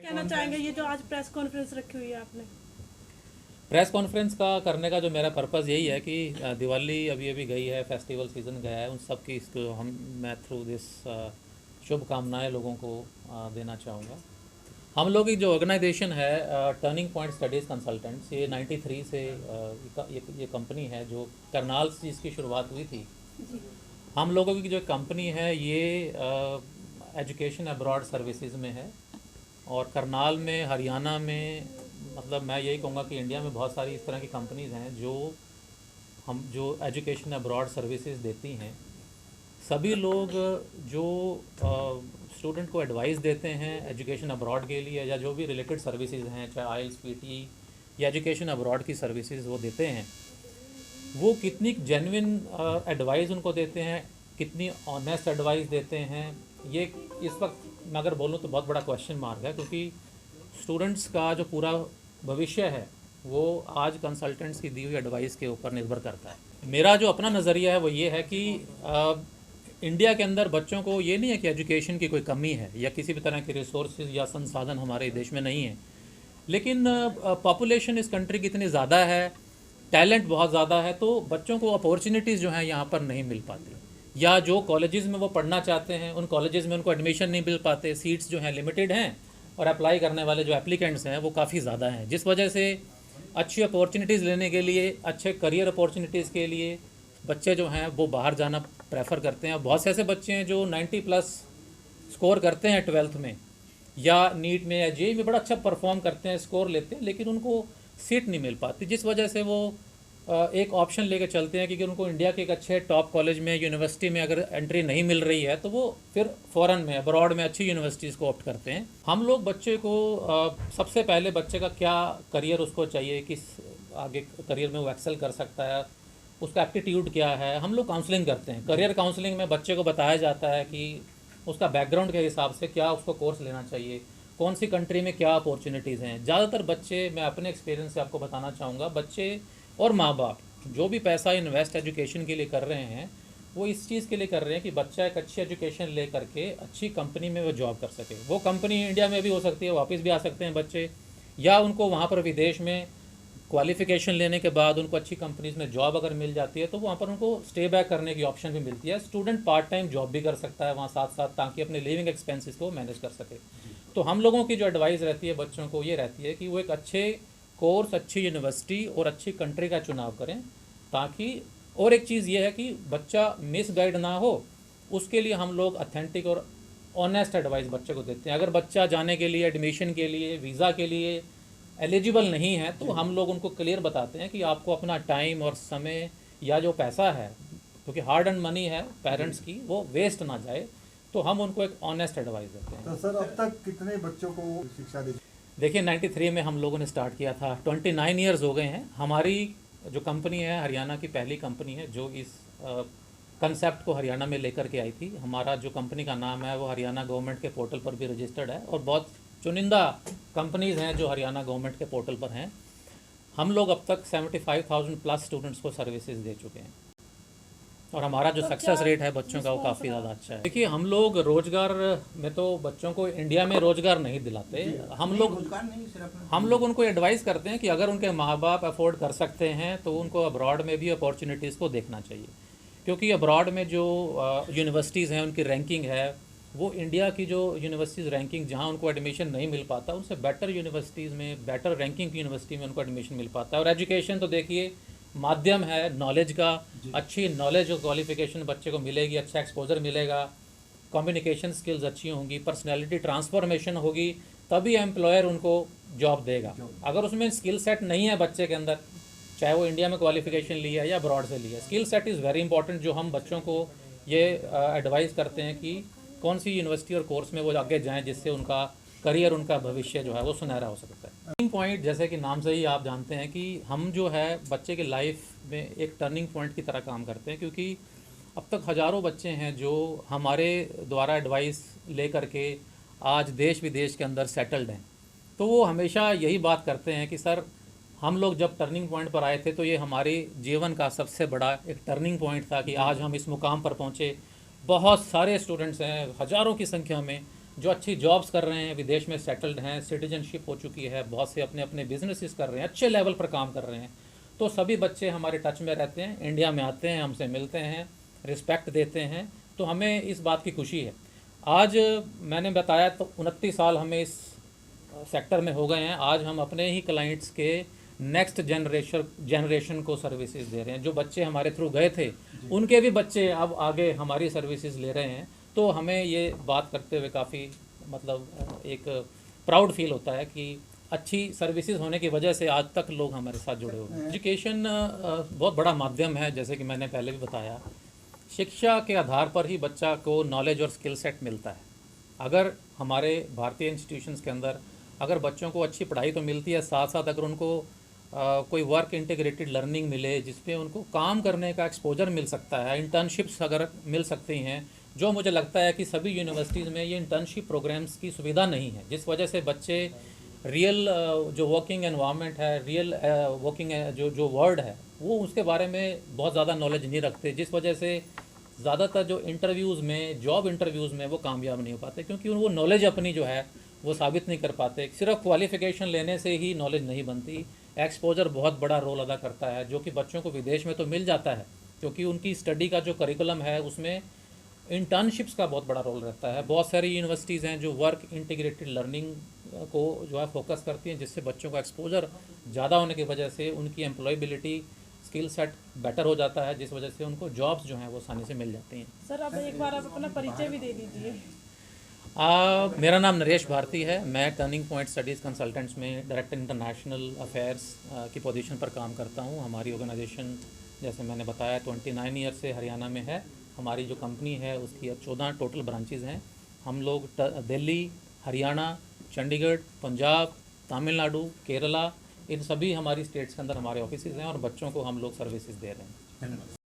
कहना चाहेंगे ये जो आज प्रेस कॉन्फ्रेंस रखी हुई है आपने? प्रेस कॉन्फ्रेंस का करने का जो मेरा पर्पज़ यही है कि दिवाली अभी अभी गई है, फेस्टिवल सीज़न गया है, उन सब की इसको मैं थ्रू दिस शुभकामनाएं लोगों को देना चाहूँगा। हम लोग की जो ऑर्गेनाइजेशन है टर्निंग पॉइंट स्टडीज़ कंसल्टेंट्स, ये 93 से ये कंपनी है जो करनाल से इसकी शुरुआत हुई थी। हम लोगों की जो कंपनी है ये एजुकेशन अब्रॉड सर्विसेज में है और करनाल में, हरियाणा में, मतलब मैं यही कहूँगा कि इंडिया में बहुत सारी इस तरह की कंपनीज़ हैं जो एजुकेशन अब्रॉड सर्विसेज देती हैं। सभी लोग जो स्टूडेंट को एडवाइस देते हैं एजुकेशन अब्रॉड के लिए या जो भी रिलेटेड सर्विसेज हैं, चाहे आइल्स, पीटी या एजुकेशन अब्रॉड की सर्विसेज वो देते हैं, वो कितनी जेन्युइन एडवाइस उनको देते हैं, कितनी ऑनेस्ट एडवाइस देते हैं, ये इस वक्त मैं अगर बोलूँ तो बहुत बड़ा क्वेश्चन मार्क है, क्योंकि स्टूडेंट्स का जो पूरा भविष्य है वो आज कंसल्टेंट्स की दी हुई एडवाइस के ऊपर निर्भर करता है। मेरा जो अपना नज़रिया है वो ये है कि इंडिया के अंदर बच्चों को ये नहीं है कि एजुकेशन की कोई कमी है या किसी भी तरह के रिसोर्सेज या संसाधन हमारे देश में नहीं है, लेकिन पॉपुलेशन इस कंट्री की इतनी ज़्यादा है, टैलेंट बहुत ज़्यादा है, तो बच्चों को अपॉर्चुनिटीज़ जो हैं यहाँ पर नहीं मिल पाती, या जो कॉलेजेस में वो पढ़ना चाहते हैं उन कॉलेजेस में उनको एडमिशन नहीं मिल पाते, सीट्स जो हैं लिमिटेड हैं और अप्लाई करने वाले जो एप्लीकेंट्स हैं वो काफ़ी ज़्यादा हैं, जिस वजह से अच्छी अपॉर्चुनिटीज़ लेने के लिए, अच्छे करियर अपॉर्चुनिटीज़ के लिए बच्चे जो हैं वो बाहर जाना प्रेफर करते हैं। और बहुत से ऐसे बच्चे हैं जो 90+ स्कोर करते हैं 12th में या नीट में या जेईई में, बड़ा अच्छा परफॉर्म करते हैं, स्कोर लेते हैं, लेकिन उनको सीट नहीं मिल पाती, जिस वजह से वो एक ऑप्शन लेके चलते हैं कि उनको इंडिया के एक अच्छे टॉप कॉलेज में, यूनिवर्सिटी में अगर एंट्री नहीं मिल रही है तो वो फिर फ़ॉरेन में, अब्रॉड में अच्छी यूनिवर्सिटीज़ को ऑप्ट करते हैं। हम लोग बच्चे को सबसे पहले बच्चे का क्या करियर उसको चाहिए, किस आगे करियर में वो एक्सेल कर सकता है, उसका एप्टीट्यूड क्या है, हम लोग काउंसलिंग करते हैं। करियर काउंसलिंग में बच्चे को बताया जाता है कि उसका बैकग्राउंड के हिसाब से क्या उसको कोर्स लेना चाहिए, कौन सी कंट्री में क्या अपॉर्चुनिटीज़ हैं। ज़्यादातर बच्चे, मैं अपने एक्सपीरियंस से आपको बताना चाहूँगा, बच्चे और माँ बाप जो भी पैसा इन्वेस्ट एजुकेशन के लिए कर रहे हैं वो इस चीज़ के लिए कर रहे हैं कि बच्चा एक अच्छी एजुकेशन ले करके अच्छी कंपनी में वो जॉब कर सके। वो कंपनी इंडिया में भी हो सकती है, वापस भी आ सकते हैं बच्चे, या उनको वहाँ पर विदेश में क्वालिफ़िकेशन लेने के बाद उनको अच्छी कंपनीज़ में जॉब अगर मिल जाती है तो वहाँ पर उनको स्टे बैक करने की ऑप्शन भी मिलती है। स्टूडेंट पार्ट टाइम जॉब भी कर सकता है वहाँ साथ साथ, ताकि अपने लिविंग एक्सपेंसेस को मैनेज कर सके। तो हम लोगों की जो एडवाइस रहती है बच्चों को ये रहती है कि वो एक अच्छे कोर्स, अच्छी यूनिवर्सिटी और अच्छी कंट्री का चुनाव करें, ताकि, और एक चीज़ ये है कि बच्चा मिसगाइड ना हो, उसके लिए हम लोग अथेंटिक और ऑनेस्ट एडवाइस बच्चे को देते हैं। अगर बच्चा जाने के लिए, एडमिशन के लिए, वीज़ा के लिए एलिजिबल नहीं है तो हम लोग उनको क्लियर बताते हैं कि आपको अपना टाइम और समय या जो पैसा है, क्योंकि हार्ड एंड मनी है पेरेंट्स की, वो वेस्ट ना जाए, तो हम उनको एक ऑनेस्ट एडवाइस देते हैं। तो सर अब तक कितने बच्चों को शिक्षा दी? देखिए 93 में हम लोगों ने स्टार्ट किया था, 29 ईयर्स हो गए हैं। हमारी जो कंपनी है हरियाणा की पहली कंपनी है जो इस कंसेप्ट को हरियाणा में लेकर के आई थी। हमारा जो कंपनी का नाम है वो हरियाणा गवर्नमेंट के पोर्टल पर भी रजिस्टर्ड है और बहुत चुनिंदा कंपनीज़ हैं जो हरियाणा गवर्नमेंट के पोर्टल पर हैं। हम लोग अब तक 75,000+ स्टूडेंट्स को सर्विसेज दे चुके हैं और हमारा जो सक्सेस रेट है बच्चों का वो काफ़ी ज़्यादा अच्छा है। देखिए हम लोग रोज़गार में तो बच्चों को इंडिया में रोज़गार नहीं दिलाते, हम लोग उनको एडवाइस करते हैं कि अगर उनके माँ बाप अफोर्ड कर सकते हैं तो उनको अब्रॉड में भी अपॉर्चुनिटीज़ को देखना चाहिए, क्योंकि अब्रॉड में जो यूनिवर्सिटीज़ हैं उनकी रैंकिंग है वो इंडिया की जो यूनिवर्सिटीज़ रैंकिंग जहाँ उनको एडमिशन नहीं मिल पाता, उनसे बेटर यूनिवर्सिटीज़ में, बेटर रैंकिंग की यूनिवर्सिटी में उनको एडमिशन मिल पाता है। और एजुकेशन तो देखिए माध्यम है नॉलेज का, अच्छी नॉलेज और क्वालिफिकेशन बच्चे को मिलेगी, अच्छा एक्सपोजर मिलेगा, कम्युनिकेशन स्किल्स अच्छी होंगी, पर्सनैलिटी ट्रांसफॉर्मेशन होगी, तभी एम्प्लॉयर उनको जॉब देगा। अगर उसमें स्किल सेट नहीं है बच्चे के अंदर, चाहे वो इंडिया में क्वालिफिकेशन लिया है या अब्रॉड से लिया है, skill set is very important, जो हम बच्चों को ये एडवाइस करते हैं कि कौन सी यूनिवर्सिटी और कोर्स में वो आगे जाएँ जिससे उनका करियर, उनका भविष्य जो है वो सुनहरा हो सकता है। टर्निंग पॉइंट, जैसे कि नाम से ही आप जानते हैं कि हम जो है बच्चे की लाइफ में एक टर्निंग पॉइंट की तरह काम करते हैं, क्योंकि अब तक हज़ारों बच्चे हैं जो हमारे द्वारा एडवाइस ले करके आज देश विदेश के अंदर सेटल्ड हैं। तो वो हमेशा यही बात करते हैं कि सर हम लोग जब टर्निंग पॉइंट पर आए थे तो ये हमारे जीवन का सबसे बड़ा एक टर्निंग पॉइंट था कि आज हम इस मुकाम पर पहुँचे। बहुत सारे स्टूडेंट्स हैं, हज़ारों की संख्या में, जो अच्छी जॉब्स कर रहे हैं, विदेश में सेटल्ड हैं, सिटीजनशिप हो चुकी है, बहुत से अपने अपने बिजनेसेस कर रहे हैं, अच्छे लेवल पर काम कर रहे हैं। तो सभी बच्चे हमारे टच में रहते हैं, इंडिया में आते हैं, हमसे मिलते हैं, रिस्पेक्ट देते हैं, तो हमें इस बात की खुशी है। आज मैंने बताया तो 29 साल हमें इस सेक्टर में हो गए हैं। आज हम अपने ही क्लाइंट्स के नेक्स्ट जनरेशन को सर्विसेज दे रहे हैं। जो बच्चे हमारे थ्रू गए थे उनके भी बच्चे अब आगे हमारी सर्विसेज ले रहे हैं। तो हमें ये बात करते हुए काफ़ी मतलब एक प्राउड फील होता है कि अच्छी सर्विसेज होने की वजह से आज तक लोग हमारे साथ जुड़े हुए हैं। एजुकेशन बहुत बड़ा माध्यम है, जैसे कि मैंने पहले भी बताया। शिक्षा के आधार पर ही बच्चा को नॉलेज और स्किल सेट मिलता है। अगर हमारे भारतीय इंस्टीट्यूशंस के अंदर अगर बच्चों को अच्छी पढ़ाई तो मिलती है, साथ साथ अगर उनको कोई वर्क इंटीग्रेटेड लर्निंग मिले जिसपे उनको काम करने का एक्सपोजर मिल सकता है, इंटर्नशिप्स अगर मिल सकती हैं, जो मुझे लगता है कि सभी यूनिवर्सिटीज़ में ये इंटर्नशिप प्रोग्राम्स की सुविधा नहीं है, जिस वजह से बच्चे रियल जो वर्किंग एनवायरनमेंट है, रियल वर्किंग जो वर्ल्ड है, वो उसके बारे में बहुत ज़्यादा नॉलेज नहीं रखते, जिस वजह से ज़्यादातर जो इंटरव्यूज़ में, जॉब इंटरव्यूज़ में वो कामयाब नहीं हो पाते, क्योंकि वो नॉलेज अपनी जो है वो साबित नहीं कर पाते। सिर्फ क्वालिफ़िकेशन लेने से ही नॉलेज नहीं बनती। एक्सपोजर बहुत बड़ा रोल अदा करता है, जो कि बच्चों को विदेश में तो मिल जाता है, क्योंकि उनकी स्टडी का जो करिकुलम है उसमें इंटर्नशिप्स का बहुत बड़ा रोल रहता है। बहुत सारी यूनिवर्सिटीज़ हैं जो वर्क इंटीग्रेटेड लर्निंग को जो है फोकस करती हैं, जिससे बच्चों का एक्सपोजर ज़्यादा होने की वजह से उनकी एम्प्लॉयबिलिटी स्किल सेट बेटर हो जाता है, जिस वजह से उनको जॉब्स जो हैं वो आसानी से मिल जाती हैं। सर अब एक बार आप अपना परिचय भी दे दीजिए। मेरा नाम नरेश भारती है। मैं टर्निंग पॉइंट स्टडीज़ कंसल्टेंट्स में डायरेक्टर इंटरनेशनल अफेयर्स की पोजीशन पर काम करता हूं। हमारी ऑर्गेनाइजेशन जैसे मैंने बताया 29 ईयर से हरियाणा में है। हमारी जो कंपनी है उसकी अब 14 टोटल ब्रांचेज़ हैं। हम लोग दिल्ली, हरियाणा, चंडीगढ़, पंजाब, तमिलनाडु, केरला, इन सभी हमारी स्टेट्स के अंदर हमारे ऑफिसेज़ हैं और बच्चों को हम लोग सर्विसेज दे रहे हैं।